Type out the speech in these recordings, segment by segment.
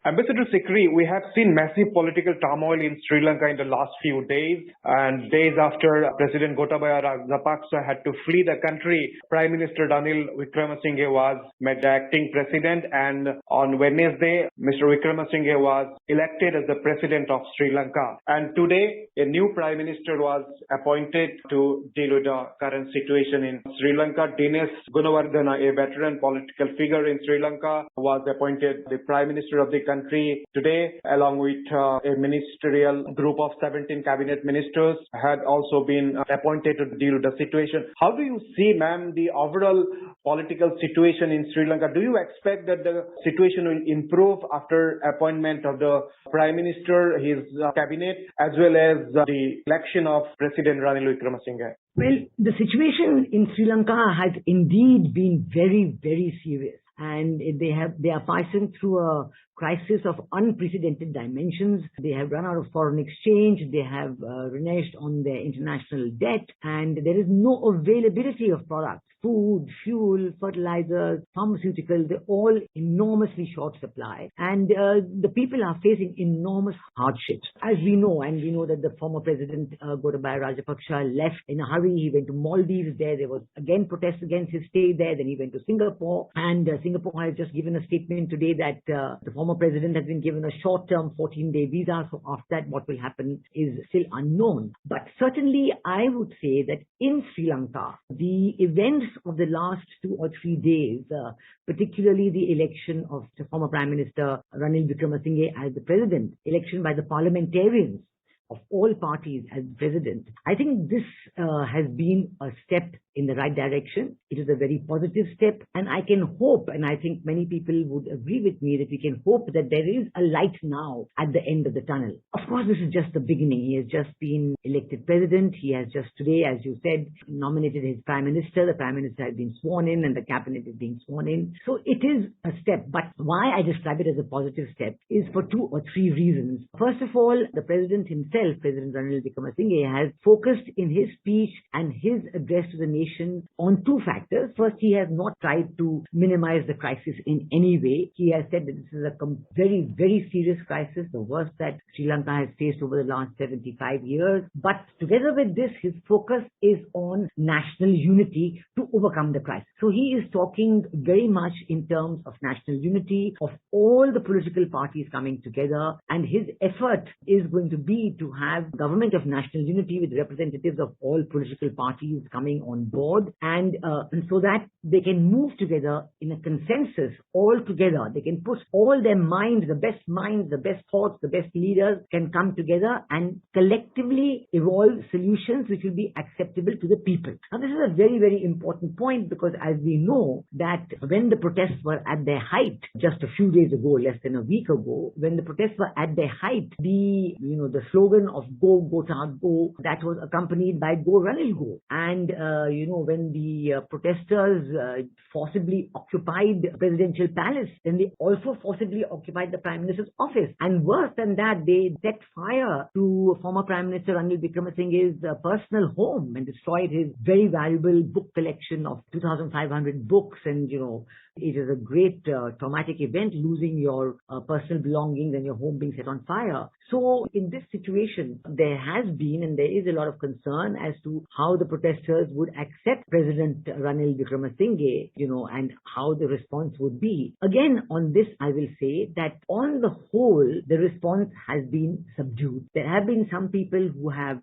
Ambassador Sikri, we have seen massive political turmoil in Sri Lanka in the last few days, and days after President Gotabaya Rajapaksa had to flee the country, Prime Minister Ranil Wickremesinghe was made the acting president, and on Wednesday, Mr. Wickremesinghe was elected as the president of Sri Lanka. And today, a new Prime Minister was appointed to deal with the current situation in Sri Lanka. Dinesh Gunawardena, a veteran political figure in Sri Lanka, was appointed the Prime Minister of the country today, along with a ministerial group of 17 cabinet ministers had also been appointed to deal with the situation. How do you see, ma'am, the overall political situation in Sri Lanka? Do you expect that the situation will improve after appointment of the Prime Minister, his cabinet, as well as the election of President Ranil Wickremesinghe? Well, the situation in Sri Lanka has indeed been very, very serious. And they are passing through a crisis of unprecedented dimensions. They have run out of foreign exchange. They have reneged on their international debt, and there is no availability of products. Food, fuel, fertilizers, pharmaceuticals, they're all enormously short supply. And the people are facing enormous hardships. As we know, and we know that the former president, Gotabaya Rajapaksa, left in a hurry. He went to Maldives. There was again protests against his stay there. Then he went to Singapore. And Singapore has just given a statement today that the former president has been given a short-term 14-day visa. So after that, what will happen is still unknown. But certainly, I would say that in Sri Lanka, the events of the last 2 or 3 days, particularly the election of the former Prime Minister Ranil Wickremesinghe as the president, election by the parliamentarians of all parties as president, I think this has been a step in the right direction. It is a very positive step, and I can hope, and I think many people would agree with me, that we can hope that there is a light now at the end of the tunnel. Of course, this is just the beginning. He has just been elected president. He has just today, as you said, nominated his prime minister. The prime minister has been sworn in, and the cabinet is being sworn in. So it is a step. But why I describe it as a positive step is for 2 or 3 reasons. First of all, the president himself, President Ranil Wickremesinghe, has focused in his speech and his address to the nation on 2 factors. First, he has not tried to minimize the crisis in any way. He has said that this is a very, very serious crisis, the worst that Sri Lanka has faced over the last 75 years. But together with this, his focus is on national unity to overcome the crisis. So he is talking very much in terms of national unity, of all the political parties coming together, and his effort is going to be to have government of national unity with representatives of all political parties coming on board, and so that they can move together in a consensus all together. They can put all their minds, the best thoughts, the best leaders can come together and collectively evolve solutions which will be acceptable to the people. Now, this is a very, very important point, because as we know that when the protests were at their height just a few days ago, less than a week ago, when the protests were at their height, the slogan of Go Gotha Go, that was accompanied by Go Ranil Go. And when the protesters forcibly occupied the presidential palace, then they also forcibly occupied the Prime Minister's office. And worse than that, they set fire to former Prime Minister Ranil Wickremesinghe's personal home and destroyed his very valuable book collection of 2,500 books. And, it is a great traumatic event, losing your personal belongings and your home being set on fire. So in this situation, there has been and there is a lot of concern as to how the protesters would accept President Ranil Wickremesinghe, and how the response would be. Again, on this, I will say that on the whole, the response has been subdued. There have been some people who have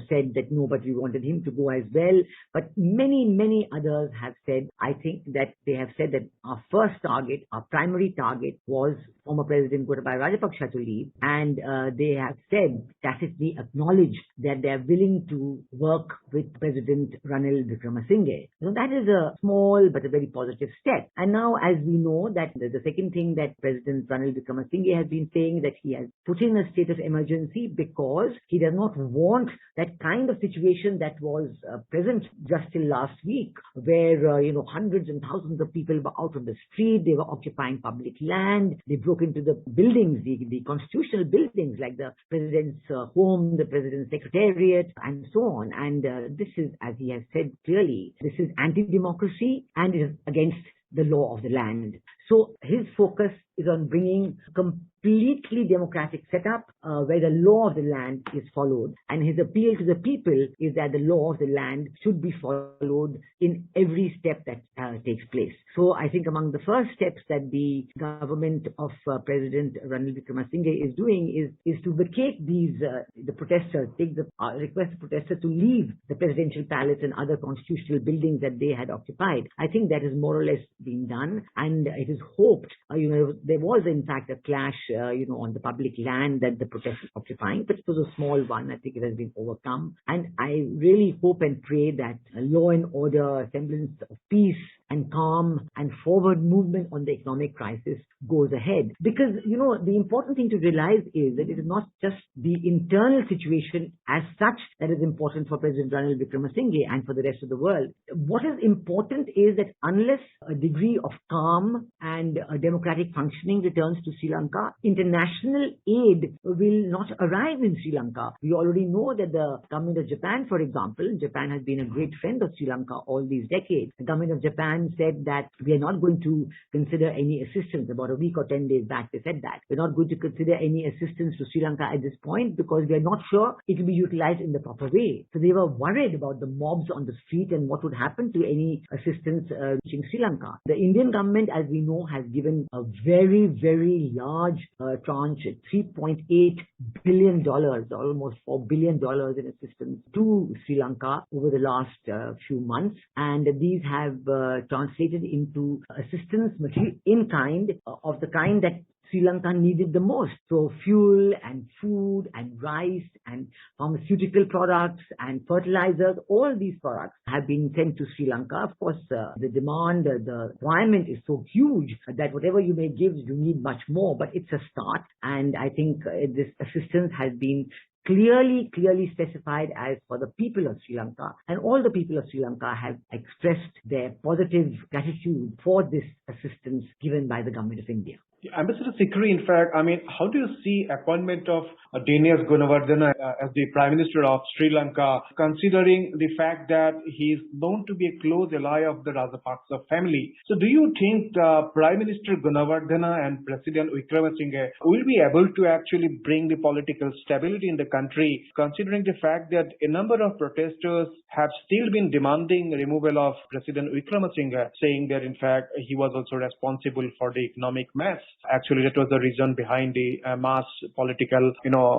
said that no, but we wanted him to go as well. But many, many others have said, I think that they have said that our first target, our primary target was former President Gotabaya Rajapaksa to leave, and they have said, tacitly acknowledged, that they are willing to work with President Ranil Wickremesinghe. So that is a small but a very positive step. And now, as we know, that the second thing that President Ranil Wickremesinghe has been saying, that he has put in a state of emergency because he does not want that kind of situation that was present just till last week, where hundreds and thousands of people were out on the street, they were occupying public land, they broke into the buildings, the constitutional buildings like the president's home, the president's secretariat, and so on. And this is, as he has said clearly, this is anti-democracy and it is against the law of the land. So his focus is on bringing completely democratic setup where the law of the land is followed. And his appeal to the people is that the law of the land should be followed in every step that takes place. So I think among the first steps that the government of President Ranil Wickremesinghe is doing is to vacate these, the protesters, request the protesters to leave the presidential palace and other constitutional buildings that they had occupied. I think that is more or less being done, and it is hoped, there was in fact a clash, on the public land that the protesters occupying, but it was a small one. I think it has been overcome, and I really hope and pray that law and order, semblance of peace and calm and forward movement on the economic crisis goes ahead. Because, the important thing to realize is that it is not just the internal situation as such that is important for President Ranil Wickremesinghe and for the rest of the world. What is important is that unless a degree of calm and a democratic functioning returns to Sri Lanka, international aid will not arrive in Sri Lanka. We already know that the government of Japan, for example, Japan has been a great friend of Sri Lanka all these decades. The government of Japan said that we are not going to consider any assistance. About a week or 10 days back, they said that. We're not going to consider any assistance to Sri Lanka at this point because we are not sure it will be utilized in the proper way. So they were worried about the mobs on the street and what would happen to any assistance reaching Sri Lanka. The Indian government, as we know, has given a very, very large tranche, $3.8 billion, almost $4 billion in assistance to Sri Lanka over the last few months. And these have translated into assistance material in kind of the kind that Sri Lanka needed the most. So fuel and food and rice and pharmaceutical products and fertilizers, all these products have been sent to Sri Lanka. Of course, the demand, the requirement is so huge that whatever you may give, you need much more, but it's a start. And I think this assistance has been clearly specified as for the people of Sri Lanka, and all the people of Sri Lanka have expressed their positive gratitude for this assistance given by the government of India. Ambassador Sikri, in fact, how do you see appointment of Dinesh Gunawardena as the Prime Minister of Sri Lanka, considering the fact that he is known to be a close ally of the Rajapaksa family? So do you think Prime Minister Gunawardena and President Wickremesinghe will be able to actually bring the political stability in the country, considering the fact that a number of protesters have still been demanding removal of President Wickremesinghe, saying that in fact he was also responsible for the economic mess? Actually, that was the reason behind the mass political,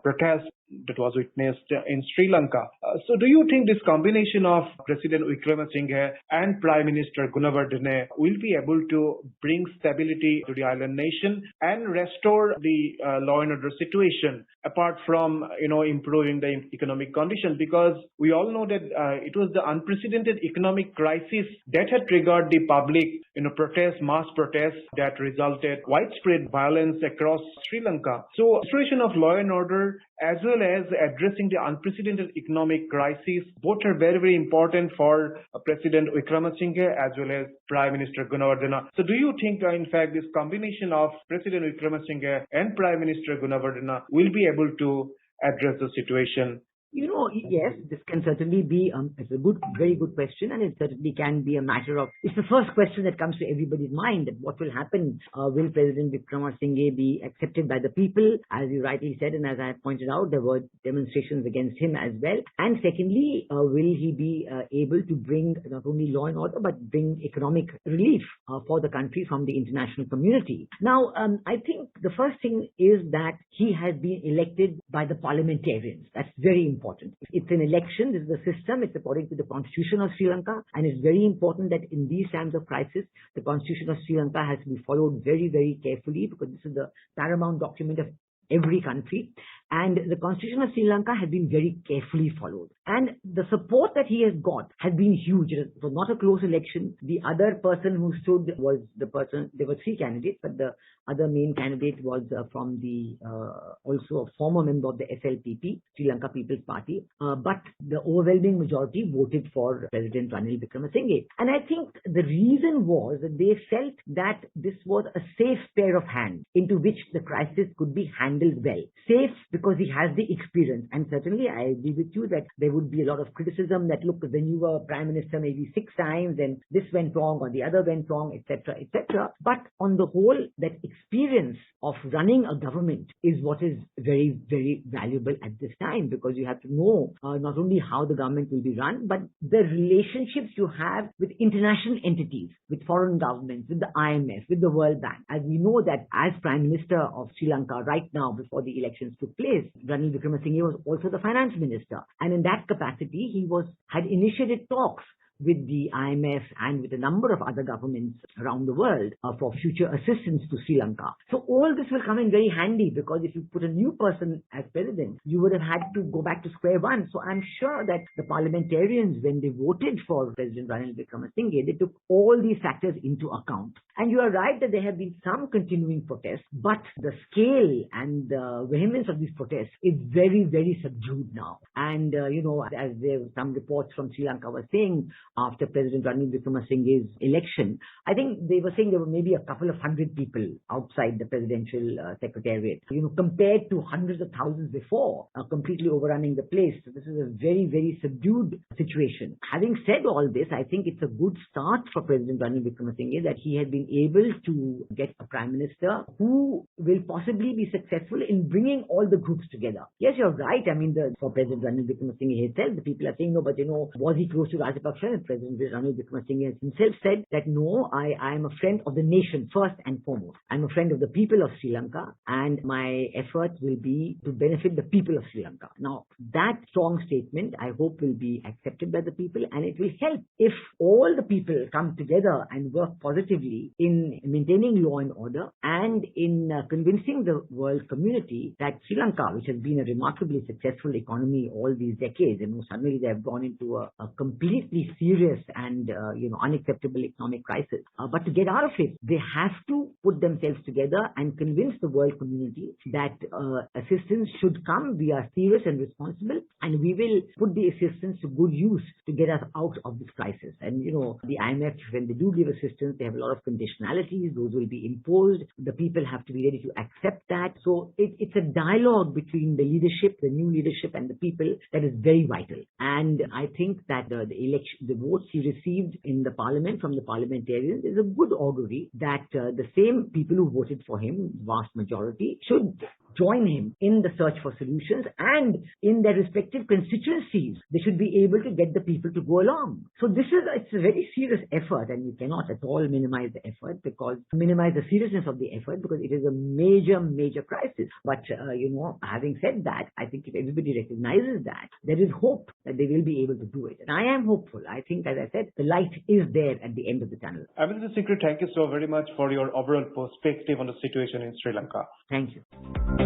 protest that was witnessed in Sri Lanka. So do you think this combination of President Wickremesinghe and Prime Minister Gunawardena will be able to bring stability to the island nation and restore the law and order situation, apart from, improving the economic condition? Because we all know that it was the unprecedented economic crisis that had triggered the public, mass protests that resulted widespread violence across Sri Lanka. So restoration of law and order as well as addressing the unprecedented economic crisis, both are very, very important for President Wickremesinghe as well as Prime Minister Gunawardena. So do you think, in fact, this combination of President Wickremesinghe and Prime Minister Gunawardena will be able to address the situation? Yes, this can certainly be, it's a very good question, and it certainly can be a matter of, it's the first question that comes to everybody's mind, that what will happen? Will President Wickremesinghe be accepted by the people? As you rightly said, and as I have pointed out, there were demonstrations against him as well. And secondly, will he be able to bring not only law and order, but bring economic relief for the country from the international community? Now, I think the first thing is that he has been elected by the parliamentarians. That's very important. It's an election, this is a system, it's according to the Constitution of Sri Lanka, and it's very important that in these times of crisis, the Constitution of Sri Lanka has to be followed very, very carefully, because this is the paramount document of every country. And the Constitution of Sri Lanka has been very carefully followed. And the support that he has got has been huge. It was not a close election. The other person who stood was the person, there were three candidates, but the other main candidate was from the, also a former member of the SLPP, Sri Lanka People's Party. But the overwhelming majority voted for President Ranil Wickremesinghe. And I think the reason was that they felt that this was a safe pair of hands into which the crisis could be handled well. Safe because he has the experience. And certainly I agree with you that there would be a lot of criticism that, look, when you were Prime Minister maybe 6 times and this went wrong or the other went wrong, etc., etc. But on the whole, that experience of running a government is what is very, very valuable at this time, because you have to know not only how the government will be run, but the relationships you have with international entities, with foreign governments, with the IMF, with the World Bank. As we know that as Prime Minister of Sri Lanka right now, before the elections took place, Ranil Wickremesinghe was also the Finance Minister. And in that capacity, he had initiated talks with the IMF and with a number of other governments around the world for future assistance to Sri Lanka. So all this will come in very handy, because if you put a new person as president, you would have had to go back to square one. So I'm sure that the parliamentarians, when they voted for President Ranil Wickremesinghe, they took all these factors into account. And you are right that there have been some continuing protests, but the scale and the vehemence of these protests is very, very subdued now. And, as there were some reports from Sri Lanka were saying, after President Ranil Wickremesinghe's election, I think they were saying there were maybe a couple of hundred people outside the presidential secretariat, compared to hundreds of thousands before, completely overrunning the place. So this is a very, very subdued situation. Having said all this, I think it's a good start for President Ranil Wickremesinghe that he had been able to get a prime minister who will possibly be successful in bringing all the groups together. Yes, you're right. I mean, for President Ranil Wickremesinghe himself, the people are saying, no, but was he close to Rajapaksa? And President Ranil Wickremesinghe himself said that, no, I am a friend of the nation first and foremost. I'm a friend of the people of Sri Lanka, and my efforts will be to benefit the people of Sri Lanka. Now, that strong statement, I hope, will be accepted by the people, and it will help if all the people come together and work positively in maintaining law and order and in convincing the world community that Sri Lanka, which has been a remarkably successful economy all these decades, suddenly they have gone into a completely serious and unacceptable economic crisis. But to get out of it, they have to put themselves together and convince the world community that assistance should come. We are serious and responsible, and we will put the assistance to good use to get us out of this crisis. And the IMF, when they do give assistance, they have a lot of conditionalities. Those will be imposed. The people have to be ready to accept that. So it's a dialogue between the leadership, the new leadership, and the people that is very vital. And I think that the votes he received in the parliament from the parliamentarians is a good augury that the same people who voted for him, vast majority, should join him in the search for solutions, and in their respective constituencies, they should be able to get the people to go along. So it's a very serious effort, and you cannot at all minimize the seriousness of the effort, because it is a major, major crisis. But, having said that, I think if everybody recognizes that, there is hope that they will be able to do it. And I am hopeful. I think, as I said, the light is there at the end of the tunnel. Mr. Sikri, thank you so very much for your overall perspective on the situation in Sri Lanka. Thank you.